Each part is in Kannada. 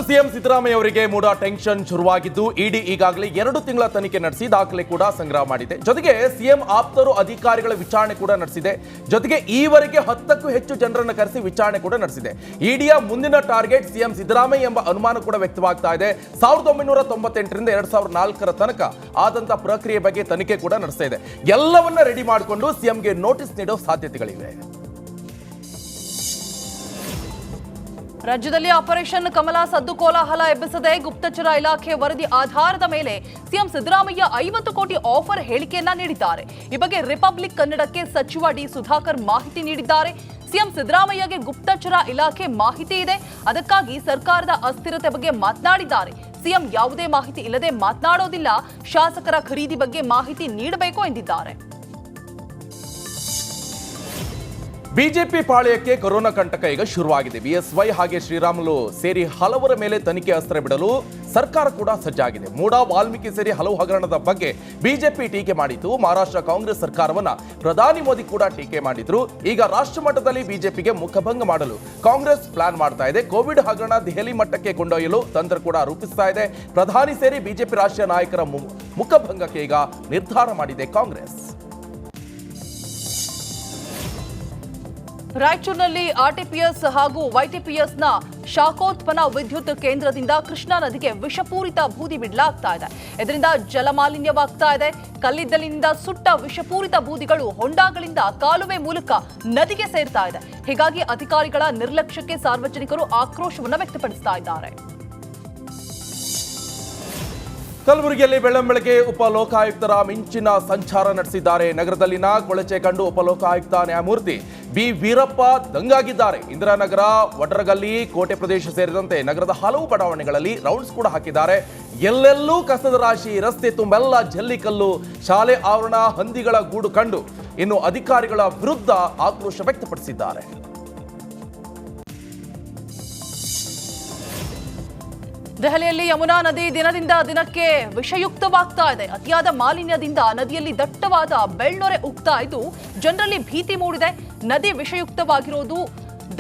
ಸಿಎಂ ಸಿದ್ದರಾಮಯ್ಯ ಅವರಿಗೆ ಮೂಡ ಟೆನ್ಷನ್ ಶುರುವಾಗಿದ್ದು ಇಡಿ ಈಗಾಗಲೇ 2 ತಿಂಗಳ ತನಿಖೆ ನಡೆಸಿ ದಾಖಲೆ ಕೂಡ ಸಂಗ್ರಹ ಮಾಡಿದೆ. ಜೊತೆಗೆ ಸಿಎಂ ಆಪ್ತರು ಅಧಿಕಾರಿಗಳ ವಿಚಾರಣೆ ಕೂಡ ನಡೆಸಿದೆ. ಜೊತೆಗೆ ಈವರೆಗೆ 10ಕ್ಕೂ ಹೆಚ್ಚು ಜನರನ್ನು ಕರೆಸಿ ವಿಚಾರಣೆ ಕೂಡ ನಡೆಸಿದೆ. ಇಡಿಯ ಮುಂದಿನ ಟಾರ್ಗೆಟ್ ಸಿಎಂ ಸಿದ್ದರಾಮಯ್ಯ ಎಂಬ ಅನುಮಾನ ಕೂಡ ವ್ಯಕ್ತವಾಗ್ತಾ ಇದೆ. 1998ರಿಂದ 2004ರ ತನಕ ಆದಂತ ಪ್ರಕ್ರಿಯೆ ಬಗ್ಗೆ ತನಿಖೆ ಕೂಡ ನಡೆಸ್ತಾ ಇದೆ. ಎಲ್ಲವನ್ನ ರೆಡಿ ಮಾಡಿಕೊಂಡು ಸಿಎಂಗೆ ನೋಟಿಸ್ ನೀಡೋ ಸಾಧ್ಯತೆಗಳಿವೆ. ರಾಜ್ಯದಲ್ಲಿ ಆಪರೇಷನ್ ಕಮಲ ಸದ್ದು ಕೋಲಾಹಲ ಎಬ್ಬಿಸದೆ ಗುಪ್ತಚರ ಇಲಾಖೆ ವರದಿ ಆಧಾರದ ಮೇಲೆ ಸಿಎಂ ಸಿದ್ದರಾಮಯ್ಯ 50 ಕೋಟಿ ಆಫರ್ ಹೇಳಿಕೆಯನ್ನ ನೀಡಿದ್ದಾರೆ. ಈ ಬಗ್ಗೆ ರಿಪಬ್ಲಿಕ್ ಕನ್ನಡಕ್ಕೆ ಸಚಿವ ಡಿ ಸುಧಾಕರ್ ಮಾಹಿತಿ ನೀಡಿದ್ದಾರೆ. ಸಿಎಂ ಸಿದ್ದರಾಮಯ್ಯಗೆ ಗುಪ್ತಚರ ಇಲಾಖೆ ಮಾಹಿತಿ ಇದೆ, ಅದಕ್ಕಾಗಿ ಸರ್ಕಾರದ ಅಸ್ಥಿರತೆ ಬಗ್ಗೆ ಮಾತನಾಡಿದ್ದಾರೆ. ಸಿಎಂ ಯಾವುದೇ ಮಾಹಿತಿ ಇಲ್ಲದೆ ಮಾತನಾಡೋದಿಲ್ಲ, ಶಾಸಕರ ಖರೀದಿ ಬಗ್ಗೆ ಮಾಹಿತಿ ನೀಡಬೇಕು ಎಂದಿದ್ದಾರೆ. ಬಿಜೆಪಿ ಪಾಳ್ಯಕ್ಕೆ ಕೊರೋನಾ ಕಂಟಕ ಈಗ ಶುರುವಾಗಿದೆ. ಬಿಎಸ್ವೈ ಹಾಗೆ ಶ್ರೀರಾಮುಲು ಸೇರಿ ಹಲವರ ಮೇಲೆ ತನಿಖೆ ಅಸ್ತ್ರ ಬಿಡಲು ಸರ್ಕಾರ ಕೂಡ ಸಜ್ಜಾಗಿದೆ. ಮೂಡಾ ವಾಲ್ಮೀಕಿ ಸೇರಿ ಹಲವು ಹಗರಣದ ಬಗ್ಗೆ ಬಿಜೆಪಿ ಟೀಕೆ ಮಾಡಿತ್ತು. ಮಹಾರಾಷ್ಟ್ರ ಕಾಂಗ್ರೆಸ್ ಸರ್ಕಾರವನ್ನ ಪ್ರಧಾನಿ ಮೋದಿ ಕೂಡ ಟೀಕೆ ಮಾಡಿದ್ರು. ಈಗ ರಾಷ್ಟ್ರ ಮಟ್ಟದಲ್ಲಿ ಬಿಜೆಪಿಗೆ ಮುಖಭಂಗ ಮಾಡಲು ಕಾಂಗ್ರೆಸ್ ಪ್ಲಾನ್ ಮಾಡ್ತಾ ಇದೆ. ಕೋವಿಡ್ ಹಗರಣ ದೆಹಲಿ ಮಟ್ಟಕ್ಕೆ ಕೊಂಡೊಯ್ಯಲು ತಂತ್ರ ಕೂಡ ರೂಪಿಸ್ತಾ ಇದೆ. ಪ್ರಧಾನಿ ಸೇರಿ ಬಿಜೆಪಿ ರಾಷ್ಟ್ರೀಯ ನಾಯಕರ ಮುಖಭಂಗಕ್ಕೆ ಈಗ ನಿರ್ಧಾರ ಮಾಡಿದೆ ಕಾಂಗ್ರೆಸ್. ರಾಯಚೂರಿನಲ್ಲಿ ಆರ್ಟಿಪಿಎಸ್ ಹಾಗೂ ವೈಟಿಪಿಎಸ್ನ ಶಾಖೋತ್ಪನ್ನ ವಿದ್ಯುತ್ ಕೇಂದ್ರದಿಂದ ಕೃಷ್ಣಾ ನದಿಗೆ ವಿಷಪೂರಿತ ಬೂದಿ ಬಿಡಲಾಗ್ತಾ ಇದೆ. ಇದರಿಂದ ಜಲಮಾಲಿನ್ಯವಾಗ್ತಾ ಇದೆ. ಕಲ್ಲಿದ್ದಲಿನಿಂದ ಸುಟ್ಟ ವಿಷಪೂರಿತ ಬೂದಿಗಳು ಹೊಂಡಗಳಿಂದ ಕಾಲುವೆ ಮೂಲಕ ನದಿಗೆ ಸೇರ್ತಾ ಇದೆ. ಹೀಗಾಗಿ ಅಧಿಕಾರಿಗಳ ನಿರ್ಲಕ್ಷ್ಯಕ್ಕೆ ಸಾರ್ವಜನಿಕರು ಆಕ್ರೋಶವನ್ನು ವ್ಯಕ್ತಪಡಿಸ್ತಾ ಇದ್ದಾರೆ. ಕಲಬುರಗಿಯಲ್ಲಿ ಬೆಳ್ಳಂಬೆಳಗ್ಗೆ ಉಪಲೋಕಾಯುಕ್ತರ ಮಿಂಚಿನ ಸಂಚಾರ ನಡೆಸಿದ್ದಾರೆ. ನಗರದಲ್ಲಿನ ಕೊಳಚೆ ಕಂಡು ಉಪಲೋಕಾಯುಕ್ತ ನ್ಯಾಯಮೂರ್ತಿ ಬಿ ವೀರಪ್ಪ ದಂಗಾಗಿದ್ದಾರೆ. ಇಂದಿರಾನಗರ, ವಡ್ರಗಲ್ಲಿ, ಕೋಟೆ ಪ್ರದೇಶ ಸೇರಿದಂತೆ ನಗರದ ಹಲವು ಬಡಾವಣೆಗಳಲ್ಲಿ ರೌಂಡ್ಸ್ ಕೂಡ ಹಾಕಿದ್ದಾರೆ. ಎಲ್ಲೆಲ್ಲೂ ಕಸದ ರಾಶಿ, ರಸ್ತೆ ತುಂಬೆಲ್ಲ ಜಲ್ಲಿಕಲ್ಲು, ಶಾಲೆ ಆವರಣ ಹಂದಿಗಳ ಗೂಡು ಕಂಡು ಇನ್ನು ಅಧಿಕಾರಿಗಳ ವಿರುದ್ಧ ಆಕ್ರೋಶ ವ್ಯಕ್ತಪಡಿಸಿದ್ದಾರೆ. ದೆಹಲಿಯಲ್ಲಿ ಯಮುನಾ ನದಿ ದಿನದಿಂದ ದಿನಕ್ಕೆ ವಿಷಯುಕ್ತವಾಗ್ತಾ ಇದೆ. ಅತಿಯಾದ ಮಾಲಿನ್ಯದಿಂದ ನದಿಯಲ್ಲಿ ದಟ್ಟವಾದ ಬೆಳ್ನೊರೆ ಉಗ್ತಾ ಇದ್ದು ಜನರಲ್ಲಿ ಭೀತಿ ಮೂಡಿದೆ. ನದಿ ವಿಷಯುಕ್ತವಾಗಿರೋದು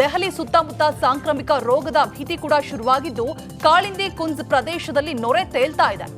ದೆಹಲಿ ಸುತ್ತಮುತ್ತ ಸಾಂಕ್ರಾಮಿಕ ರೋಗದ ಭೀತಿ ಕೂಡ ಶುರುವಾಗಿದ್ದು ಕಾಳಿಂದಿ ಕುಂಜ್ ಪ್ರದೇಶದಲ್ಲಿ ನೊರೆ ತೇಲ್ತಾ ಇದೆ.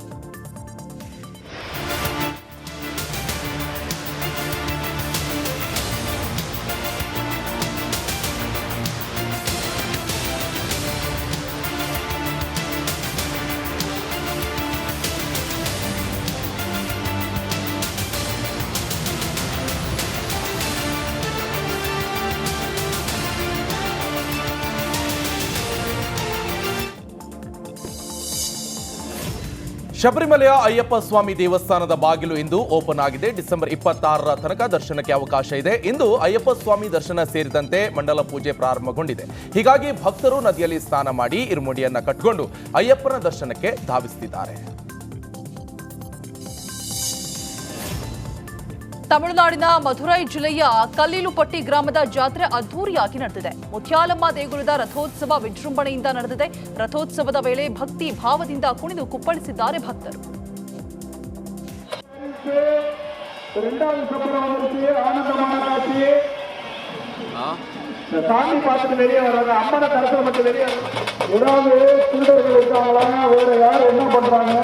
ಶಬರಿಮಲೆಯ ಅಯ್ಯಪ್ಪ ಸ್ವಾಮಿ ದೇವಸ್ಥಾನದ ಬಾಗಿಲು ಇಂದು ಓಪನ್ ಆಗಿದೆ. ಡಿಸೆಂಬರ್ 26ರ ತನಕ ದರ್ಶನಕ್ಕೆ ಅವಕಾಶ ಇದೆ. ಇಂದು ಅಯ್ಯಪ್ಪ ಸ್ವಾಮಿ ದರ್ಶನ ಸೇರಿದಂತೆ ಮಂಡಲ ಪೂಜೆ ಪ್ರಾರಂಭಗೊಂಡಿದೆ. ಹೀಗಾಗಿ ಭಕ್ತರು ನದಿಯಲ್ಲಿ ಸ್ನಾನ ಮಾಡಿ ಇರುಮುಡಿಯನ್ನ ಕಟ್ಟಿಕೊಂಡು ಅಯ್ಯಪ್ಪನ ದರ್ಶನಕ್ಕೆ ಧಾವಿಸುತ್ತಿದ್ದಾರೆ. ತಮಿಳುನಾಡಿನ ಮಧುರೈ ಜಿಲ್ಲೆಯ ಕಲ್ಲೀಲುಪಟ್ಟಿ ಗ್ರಾಮದ ಜಾತ್ರೆ ಅದ್ದೂರಿಯಾಗಿ ನಡೆದಿದೆ. ಮುತ್ಯಾಲಮ್ಮ ದೇಗುಲದ ರಥೋತ್ಸವ ವಿಜೃಂಭಣೆಯಿಂದ ನಡೆದಿದೆ. ರಥೋತ್ಸವದ ವೇಳೆ ಭಕ್ತಿ ಭಾವದಿಂದ ಕುಣಿದು ಕುಪ್ಪಳಿಸಿದ್ದಾರೆ ಭಕ್ತರು. சாமி பார்த்துட்டு வெளியே வர்றாங்க, அம்மனை கருத்துல மட்டும் வெளியே ஏதாவது திருடர்கள் இருக்காங்களா, வேற யாரும் என்ன பண்றாங்க,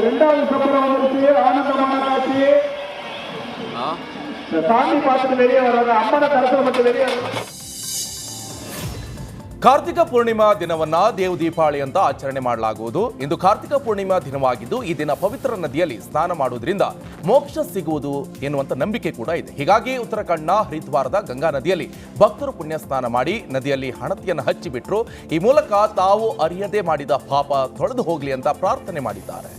ரெண்டாவது சப்பரம் வந்துருச்சு. ஆனந்தமான காட்சி. சாமி பார்த்துட்டு வெளியே வர்றாங்க, அம்மனை கருத்துல மட்டும் வெளியே. ಕಾರ್ತಿಕ ಪೂರ್ಣಿಮಾ ದಿನವನ್ನ ದೇವ್ ದೀಪಾವಳಿ ಅಂತ ಆಚರಣೆ ಮಾಡಲಾಗುವುದು. ಇಂದು ಕಾರ್ತಿಕ ಪೂರ್ಣಿಮಾ ದಿನವಾಗಿದ್ದು ಈ ದಿನ ಪವಿತ್ರ ನದಿಯಲ್ಲಿ ಸ್ನಾನ ಮಾಡುವುದರಿಂದ ಮೋಕ್ಷ ಸಿಗುವುದು ಎನ್ನುವಂತ ನಂಬಿಕೆ ಕೂಡ ಇದೆ. ಹೀಗಾಗಿ ಉತ್ತರಾಖಂಡ್ನ ಹರಿದ್ವಾರದ ಗಂಗಾ ನದಿಯಲ್ಲಿ ಭಕ್ತರು ಪುಣ್ಯ ಸ್ನಾನ ಮಾಡಿ ನದಿಯಲ್ಲಿ ಹಣತೆಯನ್ನು ಹಚ್ಚಿಬಿಟ್ರು. ಈ ಮೂಲಕ ತಾವು ಅರಿಯದೆ ಮಾಡಿದ ಪಾಪ ತೊಳೆದು ಹೋಗಲಿ ಅಂತ ಪ್ರಾರ್ಥನೆ ಮಾಡಿದ್ದಾರೆ.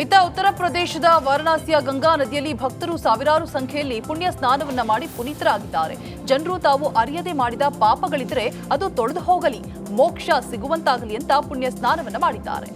ಇತ್ತ ಉತ್ತರ ಪ್ರದೇಶದ ವಾರಣಾಸಿಯ ಗಂಗಾ ನದಿಯಲ್ಲಿ ಭಕ್ತರು ಸಾವಿರಾರು ಸಂಖ್ಯೆಯಲ್ಲಿ ಪುಣ್ಯ ಸ್ನಾನವನ್ನ ಮಾಡಿ ಪುನೀತರಾಗಿದ್ದಾರೆ. ಜನರು ತಾವು ಅರಿಯದೆ ಮಾಡಿದ ಪಾಪಗಳಿದ್ರೆ ಅದು ತೊಳೆದು ಹೋಗಲಿ, ಮೋಕ್ಷ ಸಿಗುವಂತಾಗಲಿ ಅಂತ ಪುಣ್ಯ ಸ್ನಾನವನ್ನ ಮಾಡಿದ್ದಾರೆ.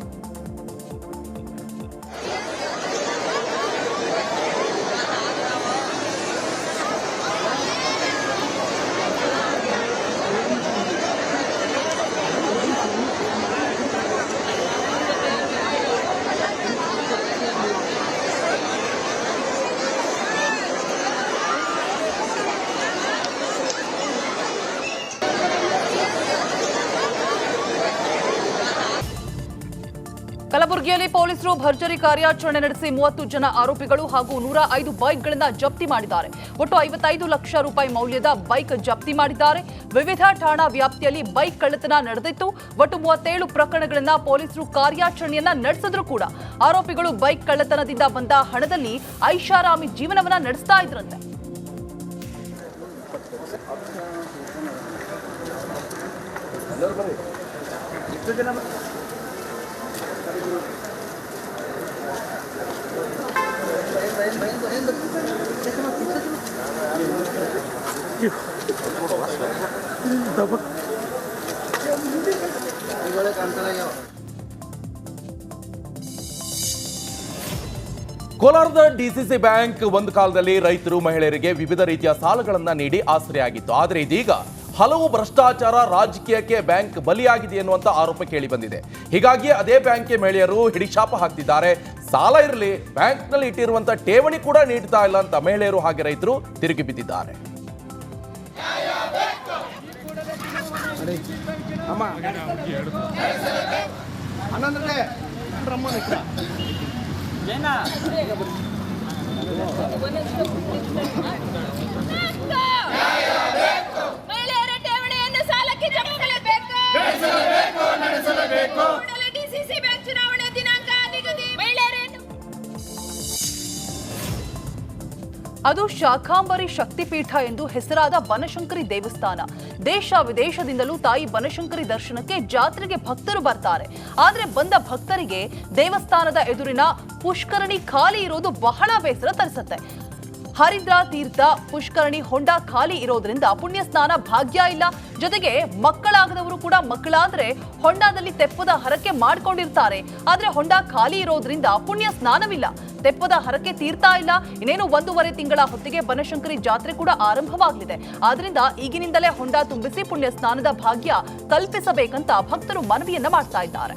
ಕಲಬುರಗಿಯಲ್ಲಿ ಪೊಲೀಸರು ಭರ್ಜರಿ ಕಾರ್ಯಾಚರಣೆ ನಡೆಸಿ 30 ಜನ ಆರೋಪಿಗಳು ಹಾಗೂ 105 ಬೈಕ್ಗಳನ್ನು ಜಪ್ತಿ ಮಾಡಿದ್ದಾರೆ. ಒಟ್ಟು 55 ಲಕ್ಷ ರೂಪಾಯಿ ಮೌಲ್ಯದ ಬೈಕ್ ಜಪ್ತಿ ಮಾಡಿದ್ದಾರೆ. ವಿವಿಧ ಠಾಣಾ ವ್ಯಾಪ್ತಿಯಲ್ಲಿ ಬೈಕ್ ಕಳ್ಳತನ ನಡೆದಿತ್ತು. ಒಟ್ಟು 37 ಪ್ರಕರಣಗಳನ್ನ ಪೊಲೀಸರು ಕಾರ್ಯಾಚರಣೆಯನ್ನ ನಡೆಸಿದ್ರು ಕೂಡ ಆರೋಪಿಗಳು ಬೈಕ್ ಕಳ್ಳತನದಿಂದ ಬಂದ ಹಣದಲ್ಲಿ ಐಷಾರಾಮಿ ಜೀವನವನ್ನ ನಡೆಸ್ತಾ ಇದ್ರಂತೆ. ಕೋಲಾರದ ಡಿಸಿಸಿ ಬ್ಯಾಂಕ್ ಒಂದು ಕಾಲದಲ್ಲಿ ರೈತರು ಮಹಿಳೆಯರಿಗೆ ವಿವಿಧ ರೀತಿಯ ಸಾಲಗಳನ್ನ ನೀಡಿ ಆಸರೆಯಾಗಿತ್ತು. ಆದರೆ ಇದೀಗ ಹಲವು ಭ್ರಷ್ಟಾಚಾರ ರಾಜಕೀಯಕ್ಕೆ ಬ್ಯಾಂಕ್ ಬಲಿಯಾಗಿದೆ ಎನ್ನುವಂತ ಆರೋಪ ಕೇಳಿ ಬಂದಿದೆ. ಹೀಗಾಗಿ ಅದೇ ಬ್ಯಾಂಕ್ಗೆ ಮಹಿಳೆಯರು ಹಿಡಿಶಾಪ ಹಾಕ್ತಿದ್ದಾರೆ. ಸಾಲ ಇರಲಿ, ಬ್ಯಾಂಕ್ನಲ್ಲಿ ಇಟ್ಟಿರುವಂತ ಠೇವಣಿ ಕೂಡ ನೀಡ್ತಾ ಇಲ್ಲ ಅಂತ ಮಹಿಳೆಯರು ಹಾಗೆ ರೈತರು ತಿರುಗಿ ಬಿದ್ದಿದ್ದಾರೆ. ಮಹಿಳೆಯರ ಠೇವಣಿಯನ್ನು ಸಾಲಕ್ಕೆ ಜಮಾಯಿಸಬೇಕು. ಡಿಸಿಸಿ ಬ್ಯಾಂಕ್ ಚುನಾವಣೆ ದಿನಾಂಕ ನಿಗದಿ. ಅದು ಶಾಖಾಂಬರಿ ಶಕ್ತಿಪೀಠ ಎಂದು ಹೆಸರಾದ ಬನಶಂಕರಿ ದೇವಸ್ಥಾನ. ದೇಶ ವಿದೇಶದಿಂದಲೂ ತಾಯಿ ಬನಶಂಕರಿ ದರ್ಶನಕ್ಕೆ ಜಾತ್ರೆಗೆ ಭಕ್ತರು ಬರ್ತಾರೆ. ಆದ್ರೆ ಬಂದ ಭಕ್ತರಿಗೆ ದೇವಸ್ಥಾನದ ಎದುರಿನ ಪುಷ್ಕರಣಿ ಖಾಲಿ ಇರೋದು ಬಹಳ ಬೇಸರ ತರಿಸುತ್ತೆ. ಹರಿದ್ರಾ ತೀರ್ಥ ಪುಷ್ಕರಣಿ ಹೊಂಡ ಖಾಲಿ ಇರೋದ್ರಿಂದ ಪುಣ್ಯ ಸ್ನಾನ ಭಾಗ್ಯ ಇಲ್ಲ. ಜೊತೆಗೆ ಮಕ್ಕಳಾಗದವರು ಕೂಡ ಮಕ್ಕಳಾದ್ರೆ ಹೊಂಡದಲ್ಲಿ ತೆಪ್ಪದ ಹರಕೆ ಮಾಡ್ಕೊಂಡಿರ್ತಾರೆ. ಆದ್ರೆ ಹೊಂಡ ಖಾಲಿ ಇರೋದ್ರಿಂದ ಪುಣ್ಯ ಸ್ನಾನವಿಲ್ಲ, ತೆಪ್ಪದ ಹರಕೆ ತೀರ್ತಾ ಇಲ್ಲ. ಇನ್ನೇನು 1.5 ತಿಂಗಳ ಹೊತ್ತಿಗೆ ಬನಶಂಕರಿ ಜಾತ್ರೆ ಕೂಡ ಆರಂಭವಾಗಲಿದೆ. ಆದ್ರಿಂದ ಈಗಿನಿಂದಲೇ ಹೊಂಡ ತುಂಬಿಸಿ ಪುಣ್ಯ ಸ್ನಾನದ ಭಾಗ್ಯ ಕಲ್ಪಿಸಬೇಕಂತ ಭಕ್ತರು ಮನವಿಯನ್ನ ಮಾಡ್ತಾ ಇದ್ದಾರೆ.